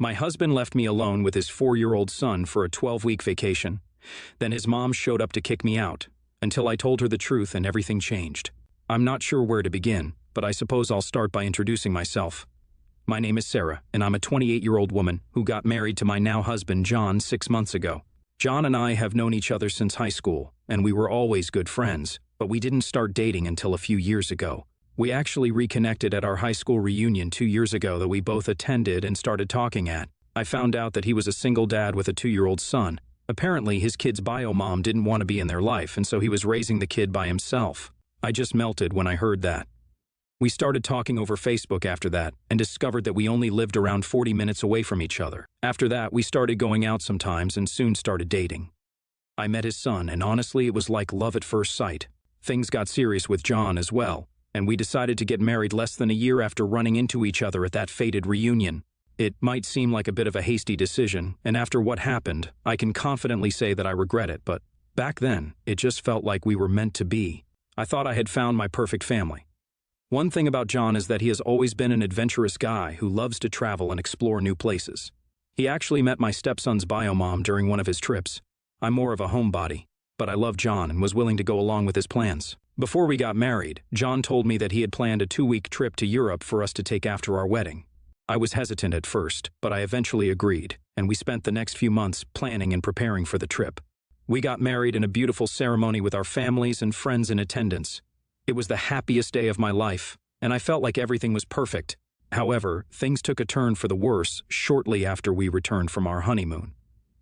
My husband left me alone with his 4-year-old son for a 12-week vacation. Then his mom showed up to kick me out, until I told her the truth and everything changed. I'm not sure where to begin, but I suppose I'll start by introducing myself. My name is Sarah, and I'm a 28-year-old woman who got married to my now husband John 6 months ago. John and I have known each other since high school, and we were always good friends, but we didn't start dating until a few years ago. We actually reconnected at our high school reunion 2 years ago that we both attended and started talking at. I found out that he was a single dad with a 2-year-old son. Apparently, his kid's bio mom didn't want to be in their life, and so he was raising the kid by himself. I just melted when I heard that. We started talking over Facebook after that and discovered that we only lived around 40 minutes away from each other. After that, we started going out sometimes and soon started dating. I met his son, and honestly, it was like love at first sight. Things got serious with John as well, and we decided to get married less than a year after running into each other at that fated reunion. It might seem like a bit of a hasty decision, and after what happened, I can confidently say that I regret it, but back then, it just felt like we were meant to be. I thought I had found my perfect family. One thing about John is that he has always been an adventurous guy who loves to travel and explore new places. He actually met my stepson's bio mom during one of his trips. I'm more of a homebody, but I love John and was willing to go along with his plans. Before we got married, John told me that he had planned a 2-week trip to Europe for us to take after our wedding. I was hesitant at first, but I eventually agreed, and we spent the next few months planning and preparing for the trip. We got married in a beautiful ceremony with our families and friends in attendance. It was the happiest day of my life, and I felt like everything was perfect. However, things took a turn for the worse shortly after we returned from our honeymoon.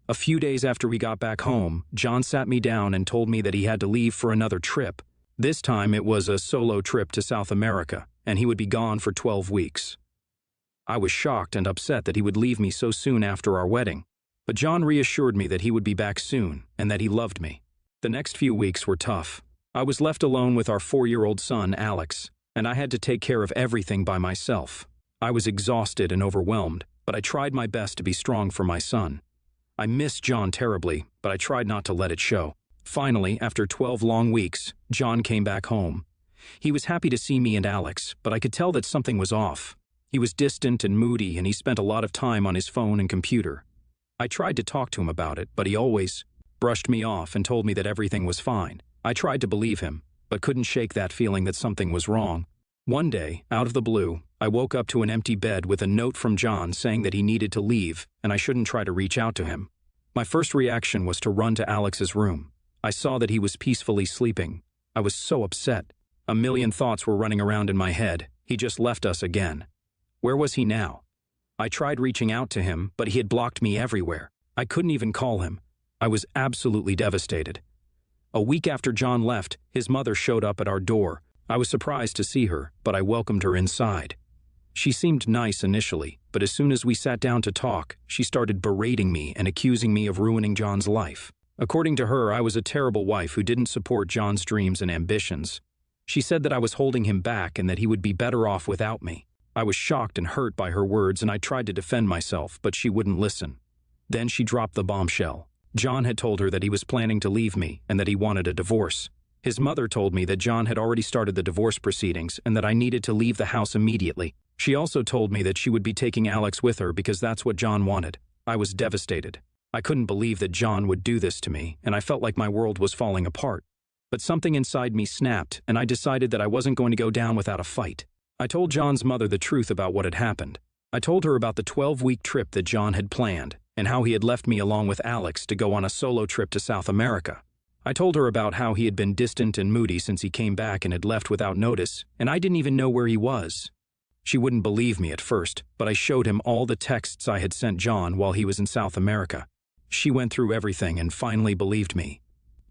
A few days after we got back home, John sat me down and told me that he had to leave for another trip. This time it was a solo trip to South America, and he would be gone for 12 weeks. I was shocked and upset that he would leave me so soon after our wedding, but John reassured me that he would be back soon and that he loved me. The next few weeks were tough. I was left alone with our 4-year-old son, Alex, and I had to take care of everything by myself. I was exhausted and overwhelmed, but I tried my best to be strong for my son. I missed John terribly, but I tried not to let it show. Finally, after 12 long weeks, John came back home. He was happy to see me and Alex, but I could tell that something was off. He was distant and moody, and he spent a lot of time on his phone and computer. I tried to talk to him about it, but he always brushed me off and told me that everything was fine. I tried to believe him, but couldn't shake that feeling that something was wrong. One day, out of the blue, I woke up to an empty bed with a note from John saying that he needed to leave and I shouldn't try to reach out to him. My first reaction was to run to Alex's room. I saw that he was peacefully sleeping. I was so upset. A million thoughts were running around in my head. He just left us again. Where was he now? I tried reaching out to him, but he had blocked me everywhere. I couldn't even call him. I was absolutely devastated. A week after John left, his mother showed up at our door. I was surprised to see her, but I welcomed her inside. She seemed nice initially, but as soon as we sat down to talk, she started berating me and accusing me of ruining John's life. According to her, I was a terrible wife who didn't support John's dreams and ambitions. She said that I was holding him back and that he would be better off without me. I was shocked and hurt by her words, and I tried to defend myself, but she wouldn't listen. Then she dropped the bombshell. John had told her that he was planning to leave me and that he wanted a divorce. His mother told me that John had already started the divorce proceedings and that I needed to leave the house immediately. She also told me that she would be taking Alex with her because that's what John wanted. I was devastated. I couldn't believe that John would do this to me, and I felt like my world was falling apart. But something inside me snapped, and I decided that I wasn't going to go down without a fight. I told John's mother the truth about what had happened. I told her about the 12-week trip that John had planned, and how he had left me along with Alex to go on a solo trip to South America. I told her about how he had been distant and moody since he came back and had left without notice, and I didn't even know where he was. She wouldn't believe me at first, but I showed him all the texts I had sent John while he was in South America. She went through everything and finally believed me.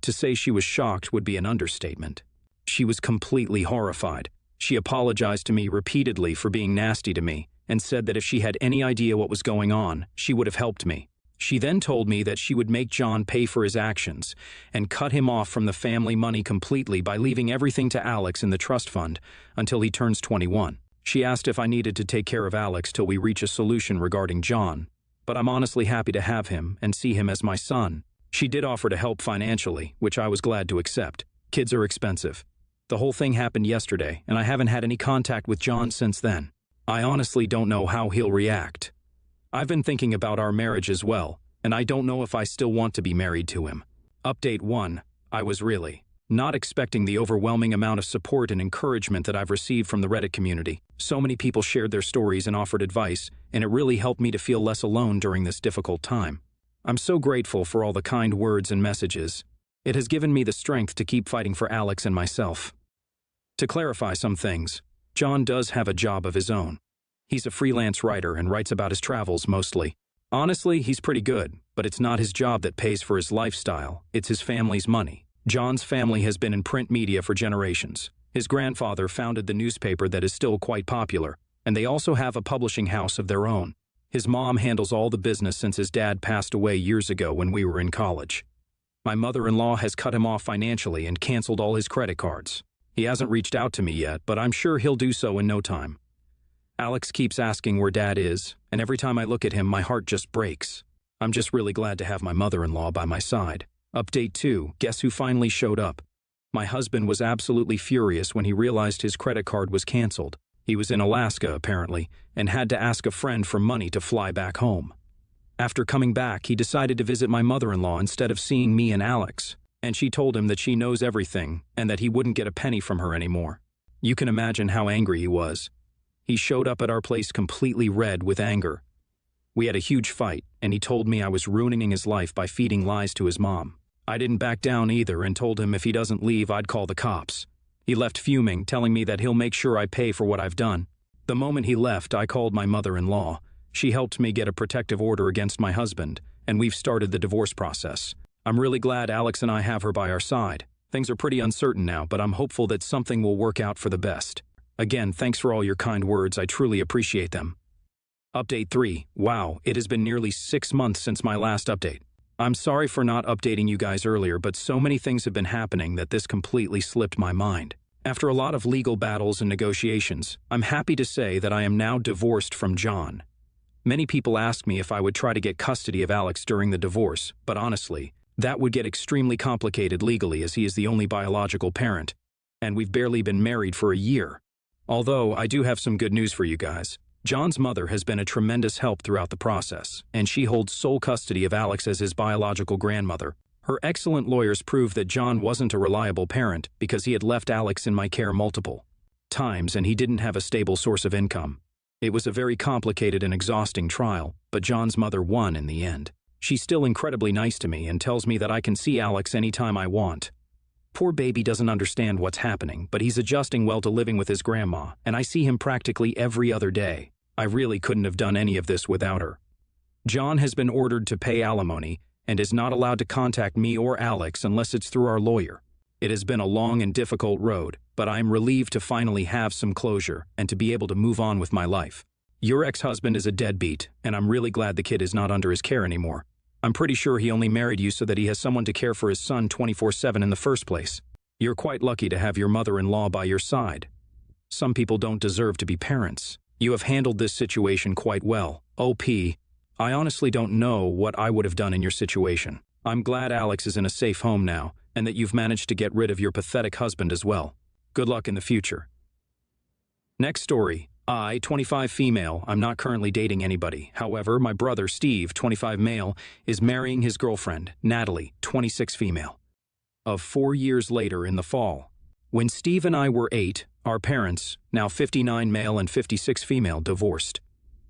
To say she was shocked would be an understatement. She was completely horrified. She apologized to me repeatedly for being nasty to me and said that if she had any idea what was going on, she would have helped me. She then told me that she would make John pay for his actions and cut him off from the family money completely by leaving everything to Alex in the trust fund until he turns 21. She asked if I needed to take care of Alex till we reach a solution regarding John, but I'm honestly happy to have him and see him as my son. She did offer to help financially, which I was glad to accept. Kids are expensive. The whole thing happened yesterday, and I haven't had any contact with John since then. I honestly don't know how he'll react. I've been thinking about our marriage as well, and I don't know if I still want to be married to him. Update 1. I was really not expecting the overwhelming amount of support and encouragement that I've received from the Reddit community. So many people shared their stories and offered advice, and it really helped me to feel less alone during this difficult time. I'm so grateful for all the kind words and messages. It has given me the strength to keep fighting for Alex and myself. To clarify some things, John does have a job of his own. He's a freelance writer and writes about his travels mostly. Honestly, he's pretty good, but it's not his job that pays for his lifestyle, it's his family's money. John's family has been in print media for generations. His grandfather founded the newspaper that is still quite popular, and they also have a publishing house of their own. His mom handles all the business since his dad passed away years ago when we were in college. My mother-in-law has cut him off financially and canceled all his credit cards. He hasn't reached out to me yet, but I'm sure he'll do so in no time. Alex keeps asking where Dad is, and every time I look at him, my heart just breaks. I'm just really glad to have my mother-in-law by my side. Update 2. Guess who finally showed up? My husband was absolutely furious when he realized his credit card was canceled. He was in Alaska, apparently, and had to ask a friend for money to fly back home. After coming back, he decided to visit my mother-in-law instead of seeing me and Alex, and she told him that she knows everything and that he wouldn't get a penny from her anymore. You can imagine how angry he was. He showed up at our place completely red with anger. We had a huge fight, and he told me I was ruining his life by feeding lies to his mom. I didn't back down either and told him if he doesn't leave, I'd call the cops. He left fuming, telling me that he'll make sure I pay for what I've done. The moment he left, I called my mother-in-law. She helped me get a protective order against my husband, and we've started the divorce process. I'm really glad Alex and I have her by our side. Things are pretty uncertain now, but I'm hopeful that something will work out for the best. Again, thanks for all your kind words. I truly appreciate them. Update 3. Wow, it has been nearly 6 months since my last update. I'm sorry for not updating you guys earlier, but so many things have been happening that this completely slipped my mind. After a lot of legal battles and negotiations, I'm happy to say that I am now divorced from John. Many people ask me if I would try to get custody of Alex during the divorce, but honestly, that would get extremely complicated legally as he is the only biological parent, and we've barely been married for a year. Although, I do have some good news for you guys. John's mother has been a tremendous help throughout the process, and she holds sole custody of Alex as his biological grandmother. Her excellent lawyers prove that John wasn't a reliable parent because he had left Alex in my care multiple times and he didn't have a stable source of income. It was a very complicated and exhausting trial, but John's mother won in the end. She's still incredibly nice to me and tells me that I can see Alex anytime I want. Poor baby doesn't understand what's happening, but he's adjusting well to living with his grandma, and I see him practically every other day. I really couldn't have done any of this without her. John has been ordered to pay alimony and is not allowed to contact me or Alex unless it's through our lawyer. It has been a long and difficult road, but I'm relieved to finally have some closure and to be able to move on with my life. Your ex-husband is a deadbeat, and I'm really glad the kid is not under his care anymore. I'm pretty sure he only married you so that he has someone to care for his son 24/7 in the first place. You're quite lucky to have your mother-in-law by your side. Some people don't deserve to be parents. You have handled this situation quite well. OP, I honestly don't know what I would have done in your situation. I'm glad Alex is in a safe home now, and that you've managed to get rid of your pathetic husband as well. Good luck in the future. Next story. I, 25 female, I'm not currently dating anybody. However, my brother, Steve, 25 male, is marrying his girlfriend, Natalie, 26 female. Of 4 years later in the fall. When Steve and I were 8, our parents, now 59 male and 56 female, divorced.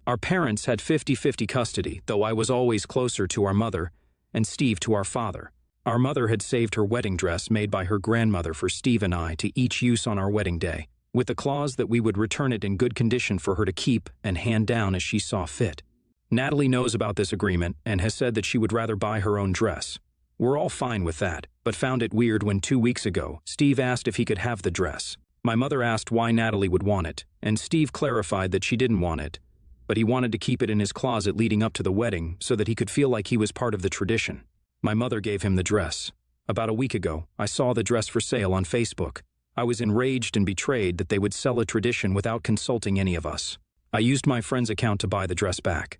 Our parents had 50-50 custody, though I was always closer to our mother and Steve to our father. Our mother had saved her wedding dress made by her grandmother for Steve and I to each use on our wedding day, with the clause that we would return it in good condition for her to keep and hand down as she saw fit. Natalie knows about this agreement and has said that she would rather buy her own dress. We're all fine with that, but found it weird when 2 weeks ago, Steve asked if he could have the dress. My mother asked why Natalie would want it, and Steve clarified that she didn't want it, but he wanted to keep it in his closet leading up to the wedding so that he could feel like he was part of the tradition. My mother gave him the dress. About a week ago, I saw the dress for sale on Facebook. I was enraged and betrayed that they would sell a tradition without consulting any of us. I used my friend's account to buy the dress back.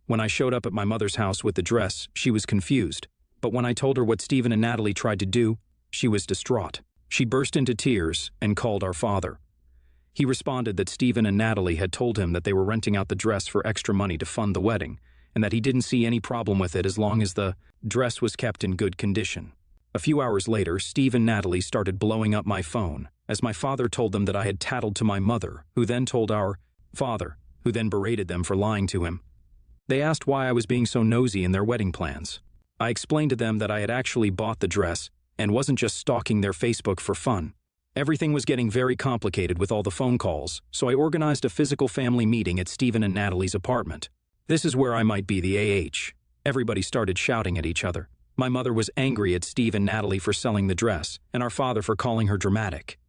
When I showed up at my mother's house with the dress, she was confused. But when I told her what Stephen and Natalie tried to do, she was distraught. She burst into tears and called our father. He responded that Stephen and Natalie had told him that they were renting out the dress for extra money to fund the wedding, and that he didn't see any problem with it as long as the dress was kept in good condition. A few hours later, Steve and Natalie started blowing up my phone, as my father told them that I had tattled to my mother, who then told our father, who then berated them for lying to him. They asked why I was being so nosy in their wedding plans. I explained to them that I had actually bought the dress and wasn't just stalking their Facebook for fun. Everything was getting very complicated with all the phone calls, so I organized a physical family meeting at Stephen and Natalie's apartment. This is where I might be the AH. Everybody started shouting at each other. My mother was angry at Steve and Natalie for selling the dress, and our father for calling her dramatic.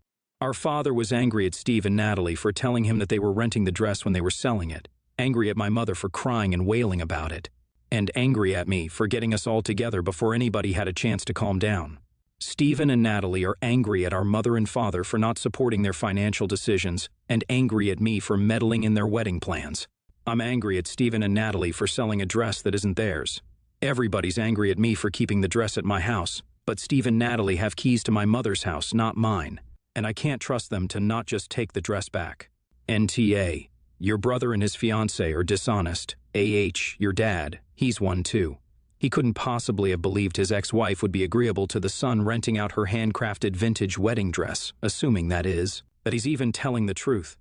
Our father was angry at Steve and Natalie for telling him that they were renting the dress when they were selling it, angry at my mother for crying and wailing about it, and angry at me for getting us all together before anybody had a chance to calm down. Stephen and Natalie are angry at our mother and father for not supporting their financial decisions, and angry at me for meddling in their wedding plans. I'm angry at Stephen and Natalie for selling a dress that isn't theirs. Everybody's angry at me for keeping the dress at my house, but Steve and Natalie have keys to my mother's house, not mine, and I can't trust them to not just take the dress back. NTA, your brother and his fiancée are dishonest. AH, your dad, he's one too. He couldn't possibly have believed his ex-wife would be agreeable to the son renting out her handcrafted vintage wedding dress, assuming that he's even telling the truth.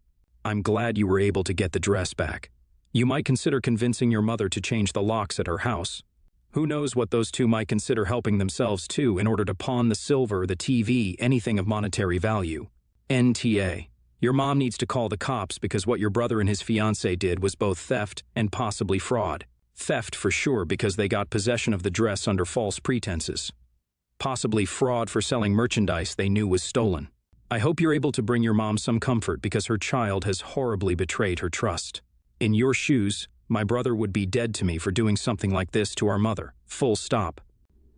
I'm glad you were able to get the dress back. You might consider convincing your mother to change the locks at her house. Who knows what those two might consider helping themselves to in order to pawn the silver, the TV, anything of monetary value. NTA, your mom needs to call the cops because what your brother and his fiancée did was both theft and possibly fraud. Theft for sure because they got possession of the dress under false pretenses. Possibly fraud for selling merchandise they knew was stolen. I hope you're able to bring your mom some comfort because her child has horribly betrayed her trust. In your shoes, my brother would be dead to me for doing something like this to our mother. Full stop.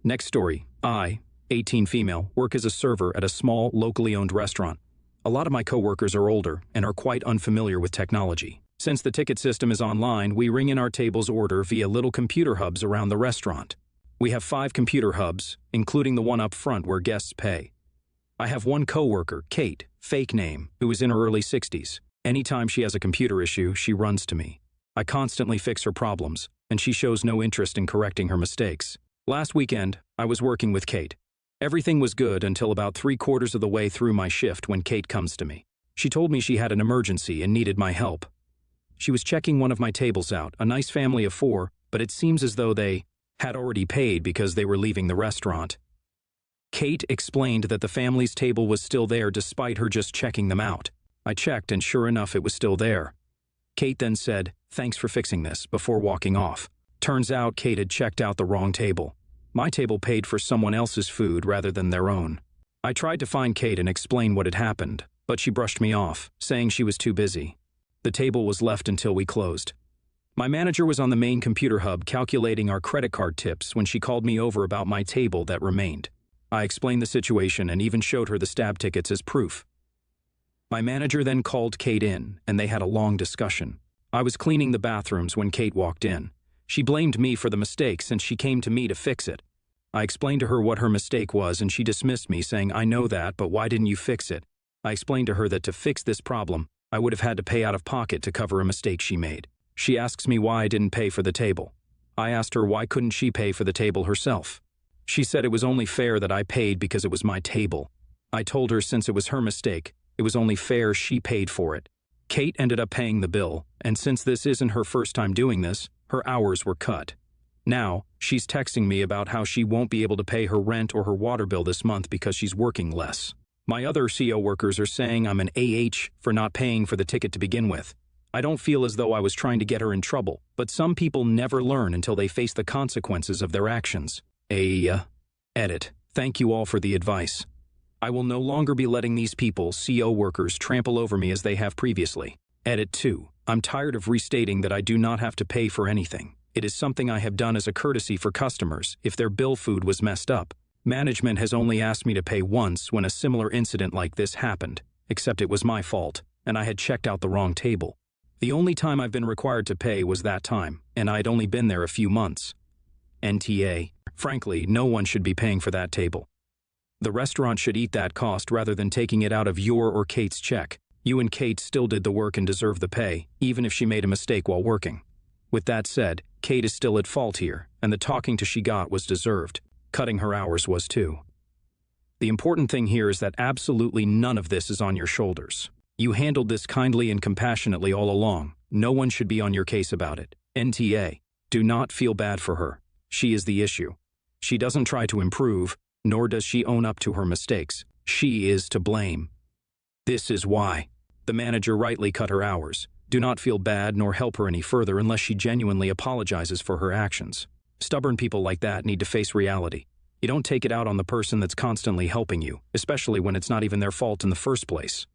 Next story. I, 18 female, work as a server at a small, locally owned restaurant. A lot of my coworkers are older and are quite unfamiliar with technology. Since the ticket system is online, we ring in our table's order via little computer hubs around the restaurant. We have 5 computer hubs, including the one up front where guests pay. I have one coworker, Kate, fake name, who is in her early 60s. Anytime she has a computer issue, she runs to me. I constantly fix her problems, and she shows no interest in correcting her mistakes. Last weekend, I was working with Kate. Everything was good until about 3/4 of the way through my shift when Kate comes to me. She told me she had an emergency and needed my help. She was checking one of my tables out, a nice family of 4, but it seems as though they had already paid because they were leaving the restaurant. Kate explained that the family's table was still there despite her just checking them out. I checked and sure enough it was still there. Kate then said, "Thanks for fixing this," before walking off. Turns out Kate had checked out the wrong table. My table paid for someone else's food rather than their own. I tried to find Kate and explain what had happened, but she brushed me off, saying she was too busy. The table was left until we closed. My manager was on the main computer hub calculating our credit card tips when she called me over about my table that remained. I explained the situation and even showed her the stab tickets as proof. My manager then called Kate in, and they had a long discussion. I was cleaning the bathrooms when Kate walked in. She blamed me for the mistake since she came to me to fix it. I explained to her what her mistake was and she dismissed me, saying, "I know that, but why didn't you fix it?" I explained to her that to fix this problem, I would have had to pay out of pocket to cover a mistake she made. She asks me why I didn't pay for the table. I asked her why couldn't she pay for the table herself. She said it was only fair that I paid because it was my table. I told her since it was her mistake, it was only fair she paid for it. Kate ended up paying the bill, and since this isn't her first time doing this, her hours were cut. Now, she's texting me about how she won't be able to pay her rent or her water bill this month because she's working less. My other CO workers are saying I'm an AH for not paying for the ticket to begin with. I don't feel as though I was trying to get her in trouble, but some people never learn until they face the consequences of their actions. Edit. Thank you all for the advice. I will no longer be letting these people, CO workers, trample over me as they have previously. Edit 2. I'm tired of restating that I do not have to pay for anything. It is something I have done as a courtesy for customers if their bill food was messed up. Management has only asked me to pay once when a similar incident like this happened, except it was my fault, and I had checked out the wrong table. The only time I've been required to pay was that time, and I'd only been there a few months. NTA. Frankly, no one should be paying for that table. The restaurant should eat that cost rather than taking it out of your or Kate's check. You and Kate still did the work and deserve the pay, even if she made a mistake while working. With that said, Kate is still at fault here, and the talking to she got was deserved. Cutting her hours was too. The important thing here is that absolutely none of this is on your shoulders. You handled this kindly and compassionately all along. No one should be on your case about it. NTA. Do not feel bad for her. She is the issue. She doesn't try to improve, nor does she own up to her mistakes. She is to blame. This is why. The manager rightly cut her hours. Do not feel bad nor help her any further unless she genuinely apologizes for her actions. Stubborn people like that need to face reality. You don't take it out on the person that's constantly helping you, especially when it's not even their fault in the first place.